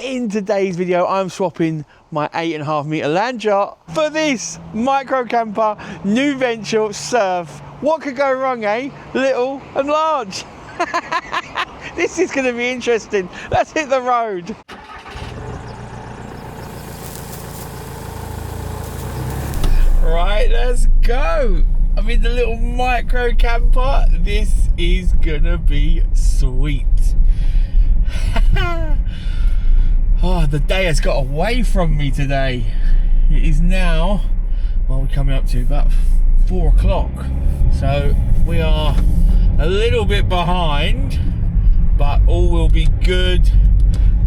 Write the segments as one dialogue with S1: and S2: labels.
S1: In today's video, I'm swapping my 8.5 metre land yacht for this micro camper, new venture, Surf. What could go wrong, eh? Little and large. This is going to be interesting. Let's hit the road. Right, let's go. I'm in the little micro camper. This is gonna be sweet. Oh, the day has got away from me today. It is now, well, we're coming up to about 4 o'clock. So we are a little bit behind, but all will be good.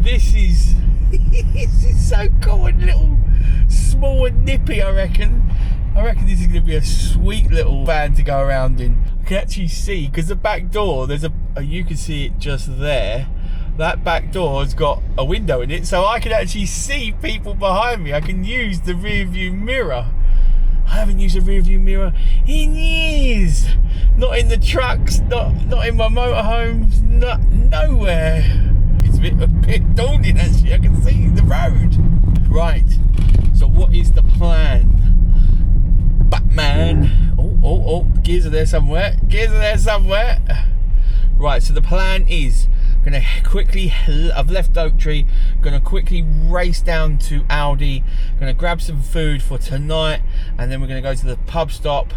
S1: This is, this is so cool and little, small and nippy, I reckon. I reckon this is going to be a sweet little van to go around in. I can actually see, because the back door, there's you can see it just there. That back door has got a window in it, so I can actually see people behind me. I can use the rear view mirror. I haven't used a rear view mirror in years. Not in the trucks, not in my motorhomes, nowhere. It's a bit daunting actually. I can see the road. Right, so what is the plan? Batman. Oh, gears are there somewhere. Right, so the plan is gonna quickly, I've left OakTree, gonna quickly race down to Aldi, gonna grab some food for tonight, and then we're gonna go to the pub stop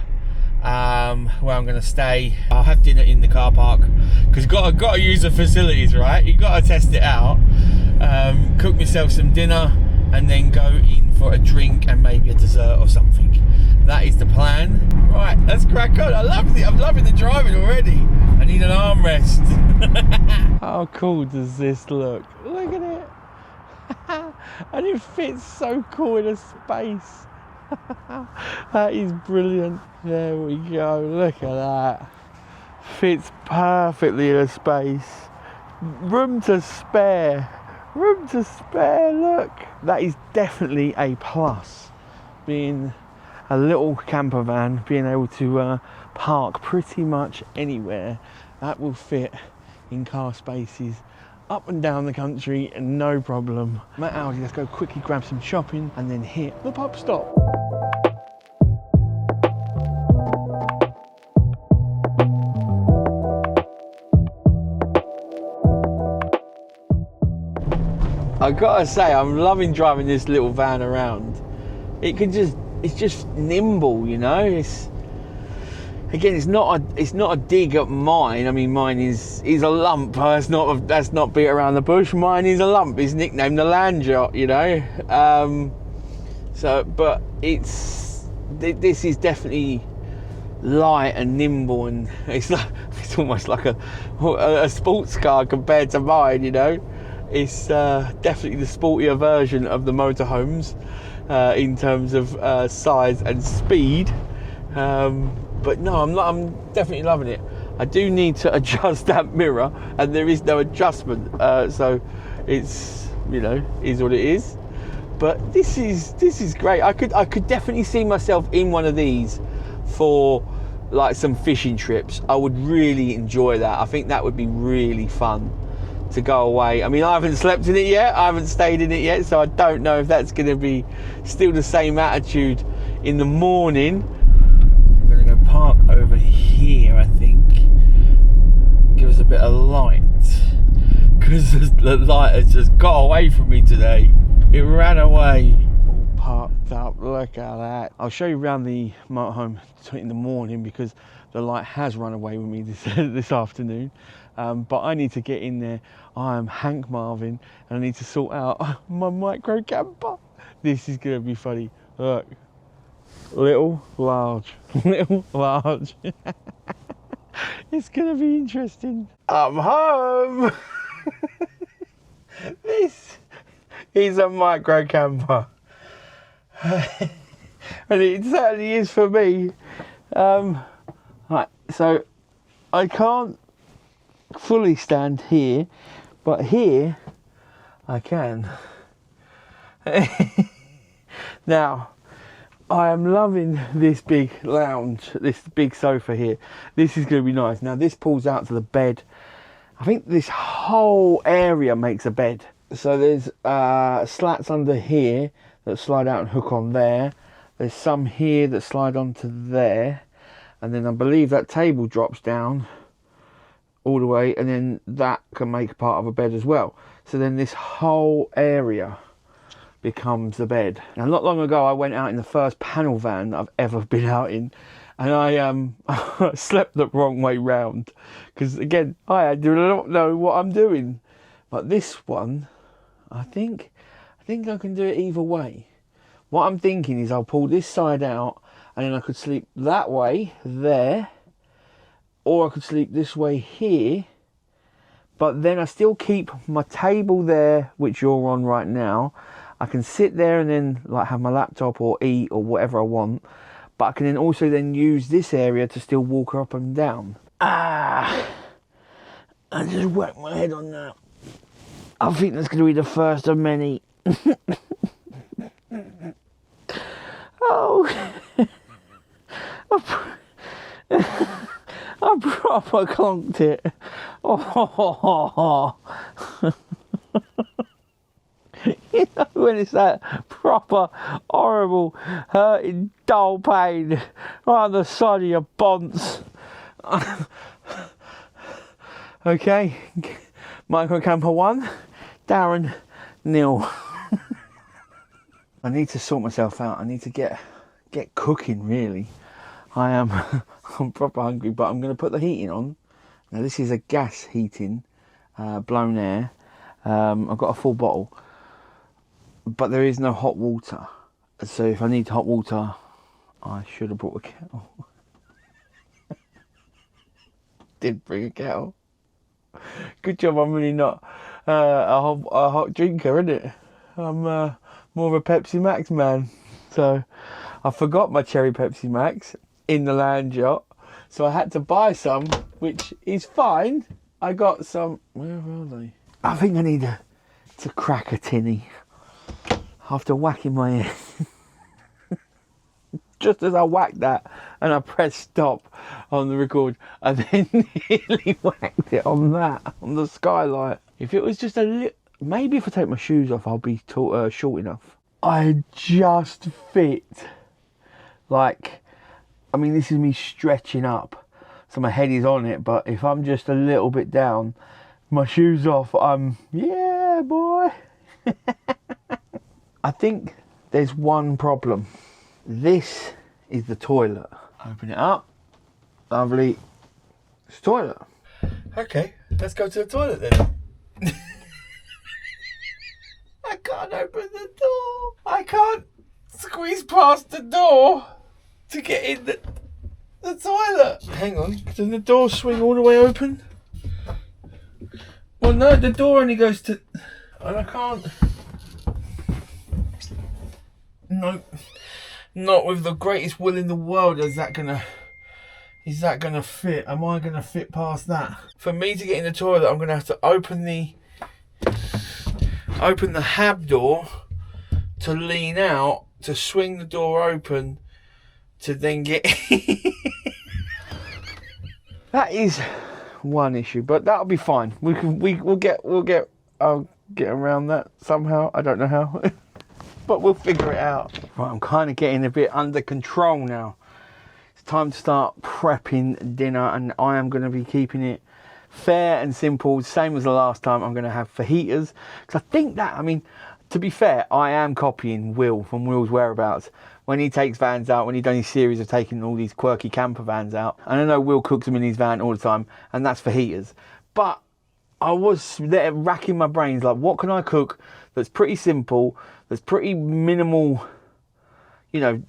S1: where I'm gonna stay. I'll have dinner in the car park because gotta use the facilities, right? You gotta test it out. Cook myself some dinner and then go in for a drink and maybe a dessert or something. That is the plan. Right, let's crack on. I'm loving the driving already. I need an armrest. How cool does this look? Look at it. And it fits so cool in a space. That is brilliant. There we go. Look at that. Fits perfectly in a space. Room to spare. Room to spare, look. That is definitely a plus. Being a little camper van, being able to park pretty much anywhere. That will fit in car spaces up and down the country and no problem. I'm at Aldi, let's go quickly grab some shopping and then hit the pub stop. I gotta say, I'm loving driving this little van around. It's just nimble, you know. Again, it's not a dig at mine. I mean, mine is a lump. That's not beat around the bush. Mine is a lump. It's nicknamed the land yacht, you know. But this is definitely light and nimble, and it's almost like a sports car compared to mine, you know. It's definitely the sportier version of the motorhomes in terms of size and speed. But no, I'm definitely loving it. I do need to adjust that mirror, and there is no adjustment. So it's, you know, is what it is. But this is great. I could definitely see myself in one of these for like some fishing trips. I would really enjoy that. I think that would be really fun to go away. I mean, I haven't slept in it yet, I haven't stayed in it yet, so I don't know if that's going to be still the same attitude in the morning. I'm going to go park over here, I think. Give us a bit of light, because the light has just got away from me today. It ran away. All parked up, look at that. I'll show you around the motorhome in the morning because the light has run away with me this afternoon. But I need to get in there. I am Hank Marvin and I need to sort out my micro camper. This is going to be funny. Look, little, large, little, large. It's going to be interesting. I'm home. This is a micro camper. And it certainly is for me. Right, so I can't fully stand here, but here I can. Now, I am loving this big lounge, this big sofa here. This is going to be nice. Now, this pulls out to the bed. I think this whole area makes a bed. So there's slats under here that slide out and hook on there. There's some here that slide onto there, and then I believe that table drops down all the way, and then that can make part of a bed as well. So then this whole area becomes the bed. Now, not long ago I went out in the first panel van that I've ever been out in, and I slept the wrong way round, because again I do not know what I'm doing. But this one, I think I can do it either way. What I'm thinking is I'll pull this side out, and then I could sleep that way there, or I could sleep this way here, but then I still keep my table there, which you're on right now. I can sit there and then like have my laptop or eat or whatever I want, but I can then also then use this area to still walk up and down. I just whacked my head on that. I think that's going to be the first of many. Oh, I proper conked it. Oh. You know when it's that proper horrible hurting dull pain right on the side of your bonds. Okay, Micro Camper 1, Darren, nil. I need to sort myself out. I need to get cooking, really. I'm proper hungry, but I'm going to put the heating on. Now this is a gas heating, blown air. I've got a full bottle, but there is no hot water. So if I need hot water, I should have brought a kettle. Did bring a kettle. Good job I'm really not a hot drinker, isn't it? I'm more of a Pepsi Max man. So I forgot my cherry Pepsi Max in the land yacht, so I had to buy some, which is fine. I got some. Where are they? I think I need to crack a tinny after whacking my head. Just as I whacked that and I pressed stop on the record, I then nearly whacked it on the skylight. If it was just a little, maybe if I take my shoes off I'll be short enough. I just fit, like, I mean this is me stretching up, so my head is on it, but if I'm just a little bit down, my shoes off, yeah boy. I think there's one problem. This is the toilet. Open it up. Lovely. It's toilet. Okay, let's go to the toilet then. I can't open the door. I can't squeeze past the door to get in the toilet. Hang on, does the door swing all the way open? Well no, the door only goes to, and I can't. No, not with the greatest will in the world. Is that gonna fit? Am I gonna fit past that? For me to get in the toilet, I'm gonna have to open the hab door to lean out, to swing the door open, to then get in. That is one issue, but that'll be fine. We'll get I'll get around that somehow. I don't know how. But we'll figure it out. Right, I'm kind of getting a bit under control now. It's time to start prepping dinner, and I am going to be keeping it fair and simple, same as the last time. I'm going to have fajitas, because I think that, I mean, to be fair, I am copying Will from Will's Whereabouts. When he takes vans out, when he's done his series of taking all these quirky camper vans out, and I know Will cooks them in his van all the time, and that's fajitas. But I was there racking my brains, like, what can I cook that's pretty simple, that's pretty minimal, you know,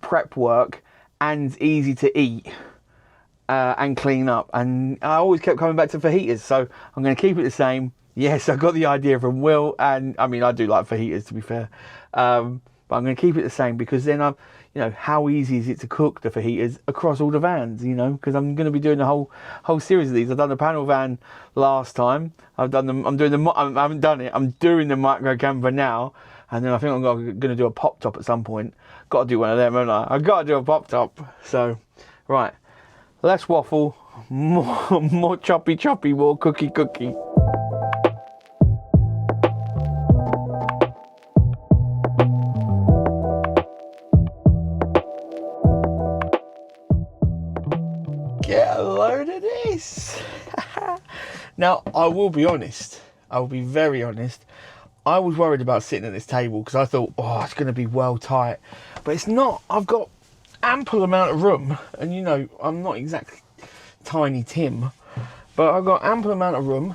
S1: prep work, and easy to eat and clean up. And I always kept coming back to fajitas, so I'm going to keep it the same. Yes, I got the idea from Will, and I mean, I do like fajitas, to be fair, but I'm going to keep it the same, because then I'm, you know, how easy is it to cook the fajitas across all the vans, you know, because I'm going to be doing the whole series of these. I've done the panel van last time. I've done them. I haven't done it. I'm doing the micro camper now, and then I think I'm going to do a pop top at some point. Got to do one of them, haven't I? I've got to do a pop top. So, right, less waffle, more choppy, more cookie. load of this. Now, I will be honest. I will be very honest. I was worried about sitting at this table because I thought, oh, it's going to be well tight. But it's not. I've got ample amount of room. And, you know, I'm not exactly Tiny Tim. But I've got ample amount of room.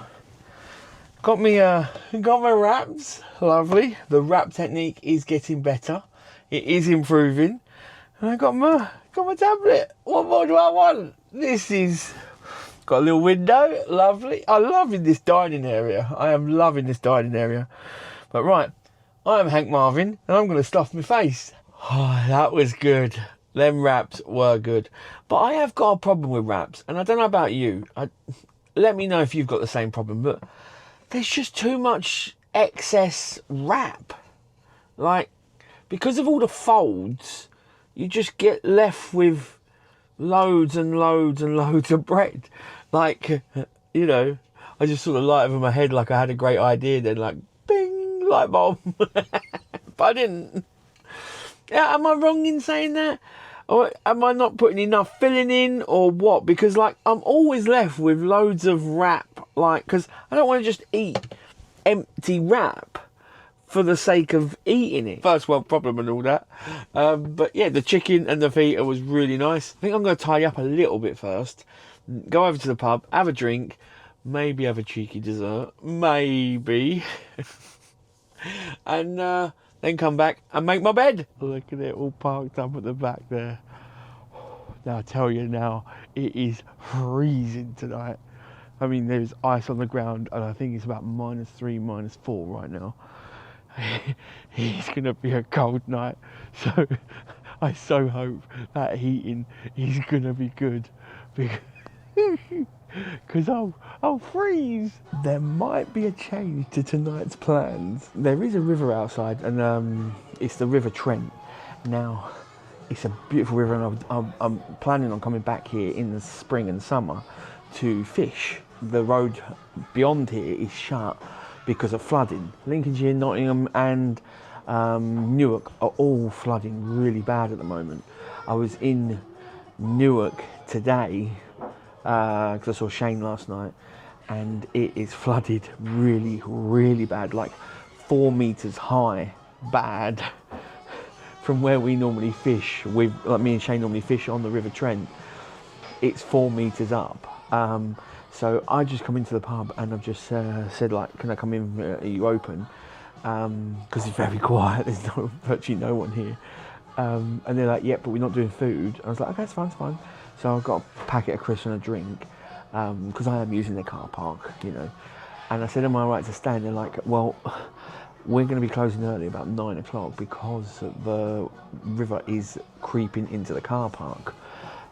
S1: Got my wraps. Lovely. The wrap technique is getting better. It is improving. And I got my tablet. What more do I want? This is... Got a little window, lovely. I'm loving this dining area. I am loving this dining area. But right, I am Hank Marvin, and I'm going to stuff my face. Oh, that was good. Them wraps were good. But I have got a problem with wraps, and I don't know about you. Let me know if you've got the same problem, but there's just too much excess wrap. Like, because of all the folds, you just get left with loads and loads and loads of bread. Like, you know, I just sort of light over my head like I had a great idea, then like, bing, light bulb. But I didn't. Yeah, am I wrong in saying that? Or am I not putting enough filling in or what? Because, like, I'm always left with loads of wrap. Like, because I don't want to just eat empty wrap for the sake of eating it. First world problem and all that. But yeah, the chicken and the feta was really nice. I think I'm going to tidy up a little bit first. Go over to the pub, have a drink, maybe have a cheeky dessert, maybe. And then come back and make my bed. Look at it all parked up at the back there. Now I tell you now, it is freezing tonight. I mean, there's ice on the ground and I think it's about -3, -4 right now. It's going to be a cold night. So I so hope that heating is going to be good. Because I'll freeze. There might be a change to tonight's plans. There is a river outside, and it's the River Trent. Now, it's a beautiful river, and I'm planning on coming back here in the spring and summer to fish. The road beyond here is shut because of flooding. Lincolnshire, Nottingham, and Newark are all flooding really bad at the moment. I was in Newark today because I saw Shane last night, and it is flooded really, really bad, like 4 meters high, bad. From where we normally fish, like me and Shane normally fish on the River Trent, it's 4 meters up. So I just come into the pub and I've just said, like, can I come in? Are you open? Because it's very quiet. There's virtually no one here. And they're like, yeah, but we're not doing food. I was like, okay, it's fine, it's fine. So I've got a packet of crisps and a drink, because I am using their car park, you know. And I said, am I right to stay? And they're like, well, we're going to be closing early, about 9 o'clock, because the river is creeping into the car park,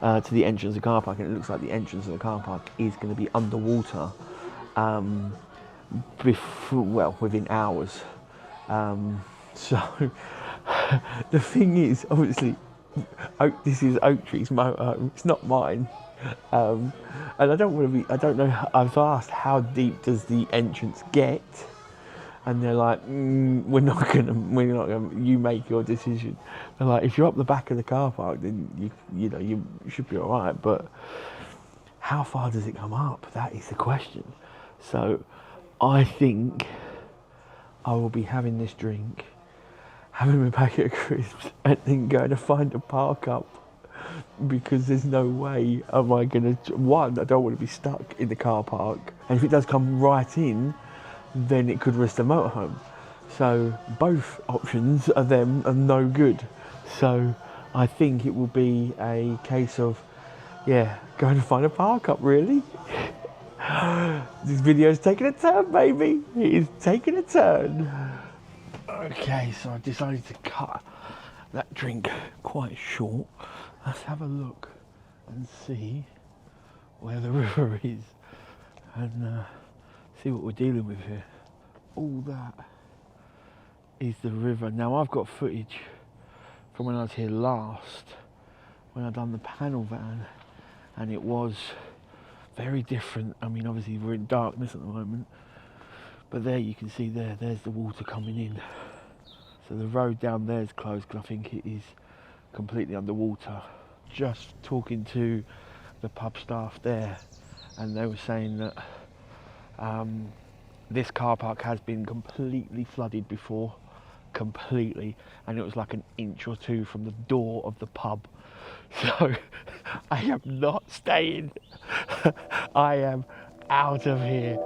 S1: to the entrance of the car park. And it looks like the entrance of the car park is going to be underwater, within hours. So the thing is, obviously, this is OakTree's motorhome, it's not mine. And I don't want to be, I don't know, I've asked how deep does the entrance get? And they're like, we're not gonna, you make your decision. They're like, if you're up the back of the car park, then you should be all right. But how far does it come up? That is the question. So I think I will be having this drink, having my packet of crisps, and then going to find a Parkup, because there's no way am I going to... One, I don't want to be stuck in the car park, and if it does come right in, then it could risk the motorhome. So both options are no good. So I think it will be a case of, yeah, going to find a Parkup, really. This video's taking a turn, baby. It is taking a turn. Okay, so I decided to cut that drink quite short. Let's have a look and see where the river is, and see what we're dealing with here. All that is the river. Now, I've got footage from when I was here last, when I done the panel van, and it was very different. I mean, obviously we're in darkness at the moment, but there you can see there's the water coming in. So the road down there is closed because I think it is completely underwater. Just talking to the pub staff there, and they were saying that this car park has been completely flooded before, completely, and it was like an inch or two from the door of the pub. So I am not staying. I am out of here.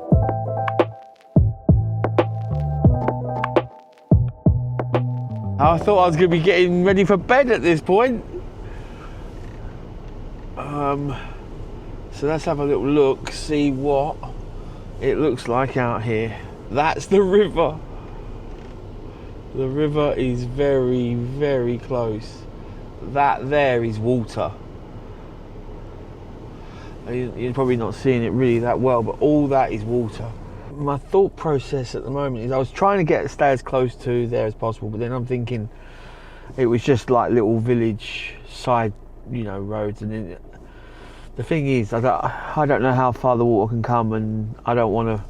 S1: I thought I was going to be getting ready for bed at this point. So let's have a little look, see what it looks like out here. That's the river. The river is very, very close. That there is water. You're probably not seeing it really that well, but all that is water. My thought process at the moment is I was trying to stay as close to there as possible, but then I'm thinking it was just like little village side, roads, and then the thing is I don't know how far the water can come, and I don't want to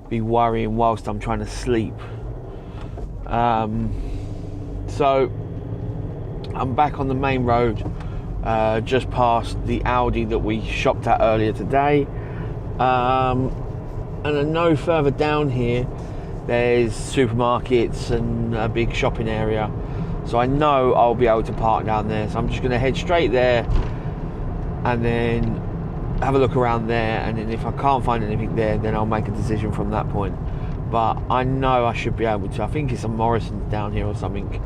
S1: be worrying whilst I'm trying to sleep. So I'm back on the main road, just past the Audi that we shopped at earlier today, and I know further down here there's supermarkets and a big shopping area, so I know I'll be able to park down there. So I'm just going to head straight there and then have a look around there, and then if I can't find anything there, then I'll make a decision from that point. But I know I should be able to. I think it's a Morrison's down here or something,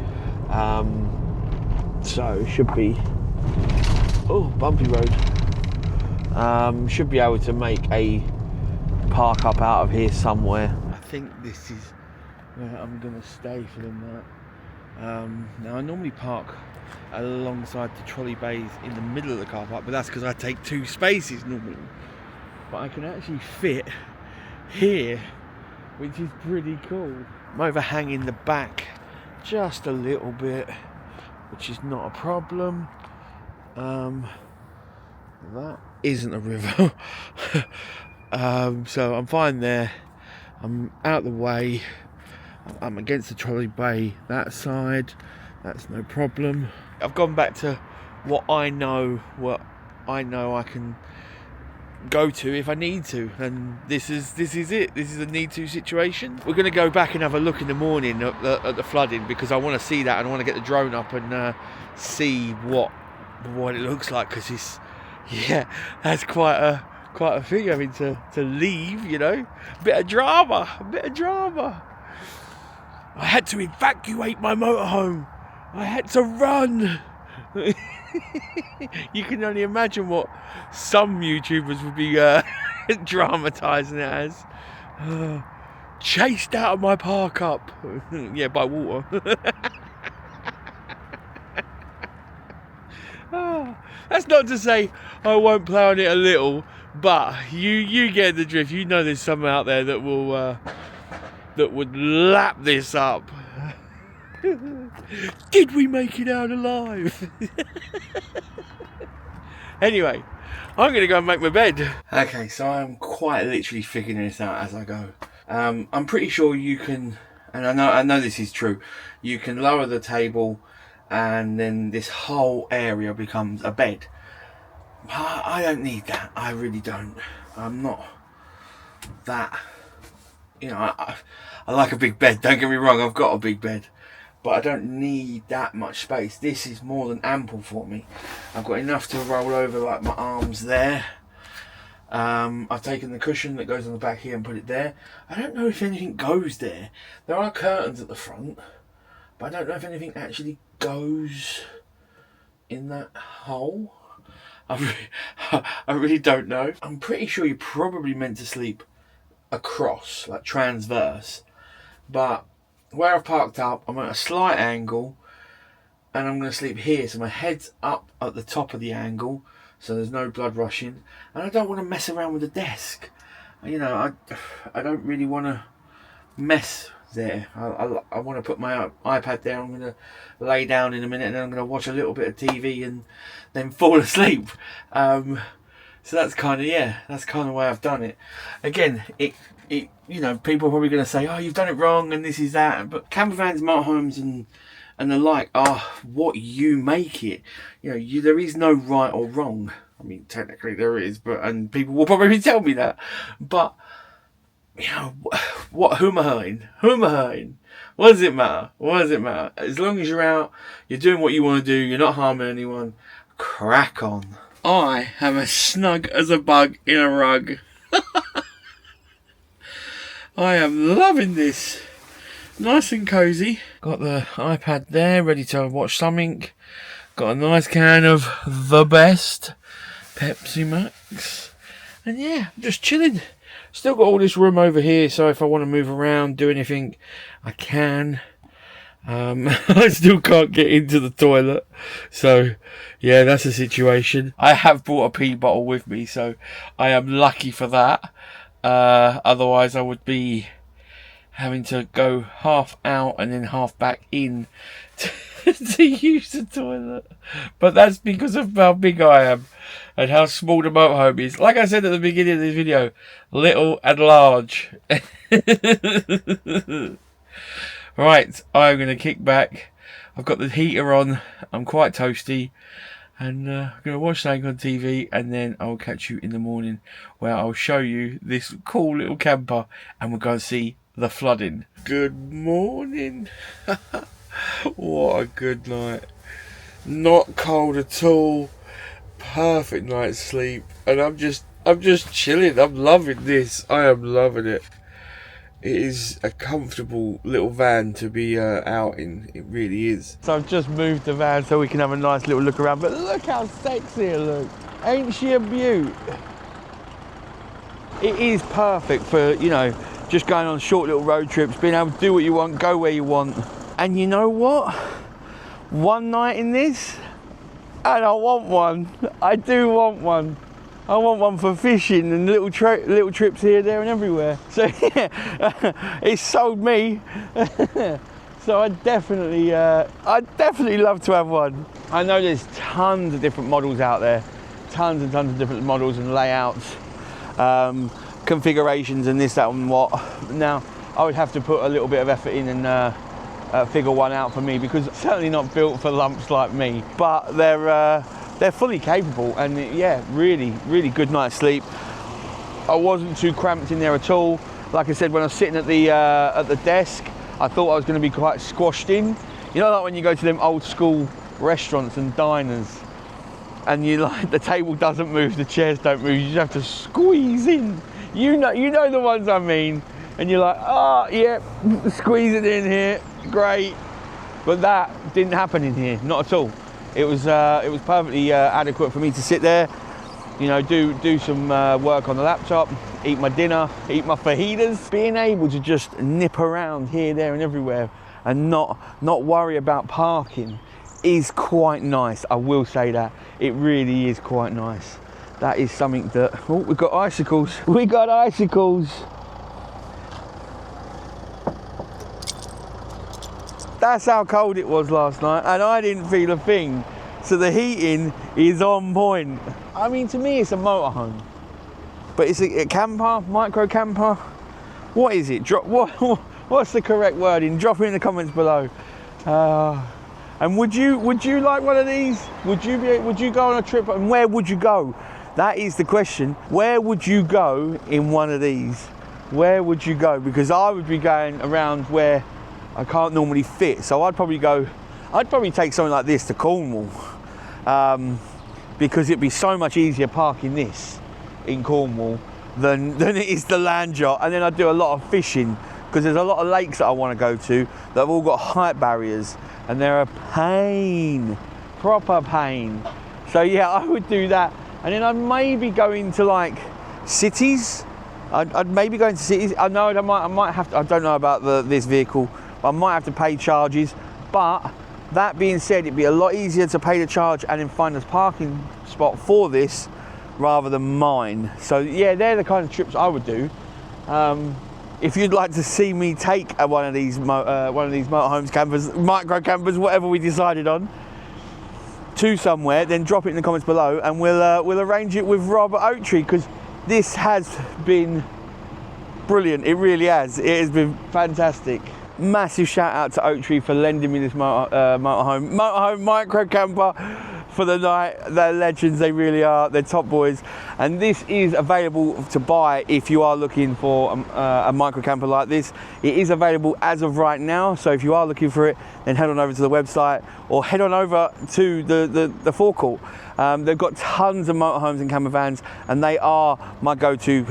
S1: so it should be bumpy road. Should be able to make a park up out of here somewhere. I think this is where I'm going to stay for the night. Now I normally park alongside the trolley bays in the middle of the car park, but that's because I take 2 spaces normally. But I can actually fit here, which is pretty cool. I'm overhanging the back just a little bit, which is not a problem. That isn't a river. So I'm fine there. I'm out the way. I'm against the trolley bay that side. That's no problem. I've gone back to what I know I can go to if I need to, and this is it. This is a need to situation. We're going to go back and have a look in the morning at the flooding, because I want to see that, and I want to get the drone up and see what it looks like, because that's quite a thing having to leave, a bit of drama. I had to evacuate my motorhome. I had to run. You can only imagine what some YouTubers would be dramatising it as. Chased out of my Parkup. Yeah, by water. That's not to say I won't play on it a little, but you get the drift. You know there's someone out there that will that would lap this up. Did we make it out alive? Anyway, I'm going to go and make my bed. Okay, so I'm quite literally figuring this out as I go. I'm pretty sure you can, and I know this is true, you can lower the table and then this whole area becomes a bed. I don't need that. I really don't. I'm not that, I like a big bed, don't get me wrong, I've got a big bed, but I don't need that much space. This is more than ample for me. I've got enough to roll over like my arms there. I've taken the cushion that goes on the back here and put it there. I don't know if anything goes there. There are curtains at the front, but I don't know if anything actually goes in that hole. I really don't know. I'm pretty sure you're probably meant to sleep across, like transverse, but where I've parked up, I'm at a slight angle, and I'm going to sleep here, so my head's up at the top of the angle, so there's no blood rushing, and I don't want to mess around with the desk. I don't really want to mess there. I want to put my iPad there. I'm going to lay down in a minute, and then I'm going to watch a little bit of TV and then fall asleep. So that's kind of the way I've done it. Again, it people are probably going to say, oh, you've done it wrong and this is that, but campervans, motorhomes and the like are what you make it. There is no right or wrong. I mean, technically there is, and people will probably tell me that. But, you know, who am I hurting? Who am I hurting? What does it matter? What does it matter? As long as you're out, you're doing what you want to do, you're not harming anyone, crack on. I am as snug as a bug in a rug. I am loving this. Nice and cosy. Got the iPad there, ready to watch something. Got a nice can of the best Pepsi Max. And yeah, just chilling. Still got all this room over here, so if I want to move around, do anything, I can. I still can't get into the toilet. So, yeah, that's the situation. I have brought a pee bottle with me, so I am lucky for that. Otherwise, I would be having to go half out and then half back in to use the toilet. But that's because of how big I am and how small the motorhome is. Like I said at the beginning of this video, little and large. Right, I'm going to kick back. I've got the heater on. I'm quite toasty. And I'm going to watch something on TV, and then I'll catch you in the morning where I'll show you this cool little camper and we'll go and see the flooding. Good morning. What a good night. Not cold at all. Perfect night's sleep. And I'm just chilling. I'm loving this. I am loving it. It is a comfortable little van to be out in. It really is. So I've just moved the van so we can have a nice little look around. But look how sexy it looks. Ain't she a beaut? It is perfect for, you know, just going on short little road trips, being able to do what you want, go where you want. And you know what? One night in this, and I want one. I do want one. I want one for fishing and little trips here, there and everywhere. So yeah, it's sold me. So I'd definitely love to have one. I know there's tons of different models out there. Tons and tons of different models and layouts, configurations and this, that and what. Now, I would have to put a little bit of effort in and figure one out for me, because it's certainly not built for lumps like me. But they're fully capable, and yeah, really good night's sleep. I wasn't too cramped in there at all. Like I said, when I was sitting at the desk, I thought I was going to be quite squashed in. You know, like when you go to them old school restaurants and diners, and you like the table doesn't move, the chairs don't move, you just have to squeeze in. You know the ones I mean. And you're like, oh yeah, squeeze it in here, great. But that didn't happen in here, not at all. It was perfectly adequate for me to sit there, you know, do some work on the laptop, eat my dinner, eat my fajitas. Being able to just nip around here, there and everywhere and not worry about parking is quite nice. I will say that. It really is quite nice. That is something that, oh, we've got icicles. We got icicles. That's how cold it was last night, and I didn't feel a thing. So the heating is on point. I mean, to me, it's a motorhome, but it's a camper, micro camper. What is it? What's the correct wording? Drop it in the comments below. And would you like one of these? Would you go on a trip, and where would you go? That is the question. Where would you go in one of these? Where would you go? Because I would be going around where I can't normally fit, so I'd probably take something like this to Cornwall, because it'd be so much easier parking this in Cornwall than it is the land yacht. And then I'd do a lot of fishing, because there's a lot of lakes that I want to go to that have all got height barriers, and they're a pain, proper pain. So yeah, I would do that, and then I'd maybe go into like cities. I'd maybe go into cities. I know I might have to. I don't know about this vehicle. I might have to pay charges, but that being said, it'd be a lot easier to pay the charge and then find a parking spot for this rather than mine. So yeah, they're the kind of trips I would do. If you'd like to see me take one of these motorhomes, campers, micro campers, whatever we decided on, to somewhere, then drop it in the comments below, and we'll arrange it with Rob at OakTree, because this has been brilliant. It really has. It has been fantastic. Massive shout out to OakTree for lending me this motorhome micro camper. for the night. They're legends, they really are. They're top boys. And this is available to buy if you are looking for a micro camper like this. It is available as of right now, so if you are looking for it, then head on over to the website or head on over to the forecourt. They've got tons of motorhomes and camper vans, and they are my go-to.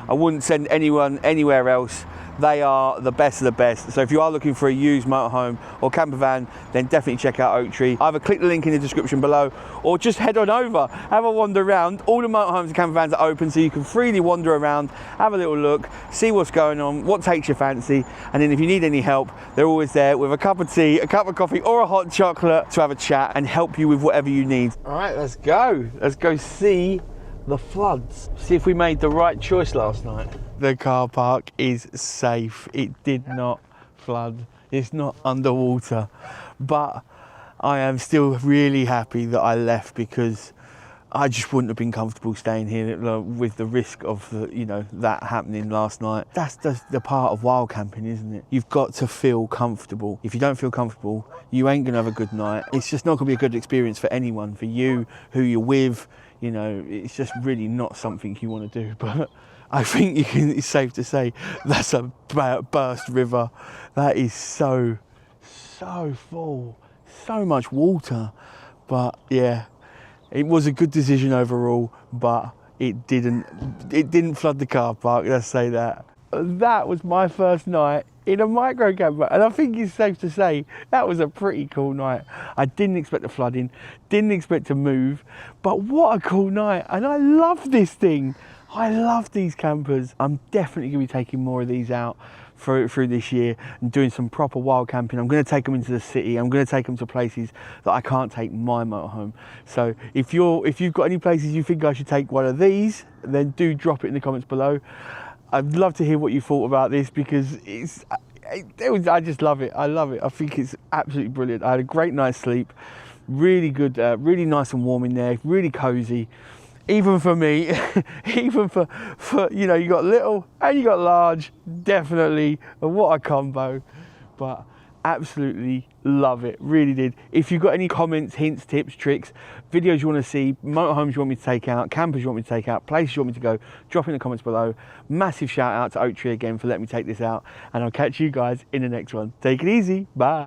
S1: I wouldn't send anyone anywhere else. They are the best of the best. So if you are looking for a used motorhome or camper van, then definitely check out OakTree. Either click the link in the description below or just head on over, have a wander around. All the motorhomes and camper vans are open, so you can freely wander around, have a little look, see what's going on, what takes your fancy, and then if you need any help, they're always there with a cup of tea, a cup of coffee or a hot chocolate to have a chat and help you with whatever you need. All right, let's go. Let's go see the floods. See if we made the right choice last night. The car park is safe. It did not flood. It's not underwater. But I am still really happy that I left, because I just wouldn't have been comfortable staying here with the risk of that happening last night. That's the part of wild camping, isn't it? You've got to feel comfortable. If you don't feel comfortable, you ain't gonna have a good night. It's just not gonna be a good experience for anyone, for you, who you're with. It's just really not something you want to do. But I think it's safe to say that's a burst river. That is so full, so much water. But yeah, it was a good decision overall, but it didn't flood the car park, let's say that. That was my first night in a micro camper, and I think it's safe to say that was a pretty cool night. I didn't expect the flooding, didn't expect to move, but what a cool night. And I love this thing. I love these campers. I'm definitely gonna be taking more of these out through this year and doing some proper wild camping. I'm gonna take them into the city. I'm gonna take them to places that I can't take my motorhome. So if you've got any places you think I should take one of these, then do drop it in the comments below. I'd love to hear what you thought about this, because I just love it. I love it. I think it's absolutely brilliant. I had a great night's sleep. Really good, really nice and warm in there, really cozy. Even for me, even for you got little and you got large, definitely. What a combo. But absolutely love it, really did. If you've got any comments, hints, tips, tricks, videos you want to see, motorhomes you want me to take out, campers you want me to take out, places you want me to go, drop in the comments below. Massive shout out to OakTree again for letting me take this out, and I'll catch you guys in the next one. Take it easy, bye.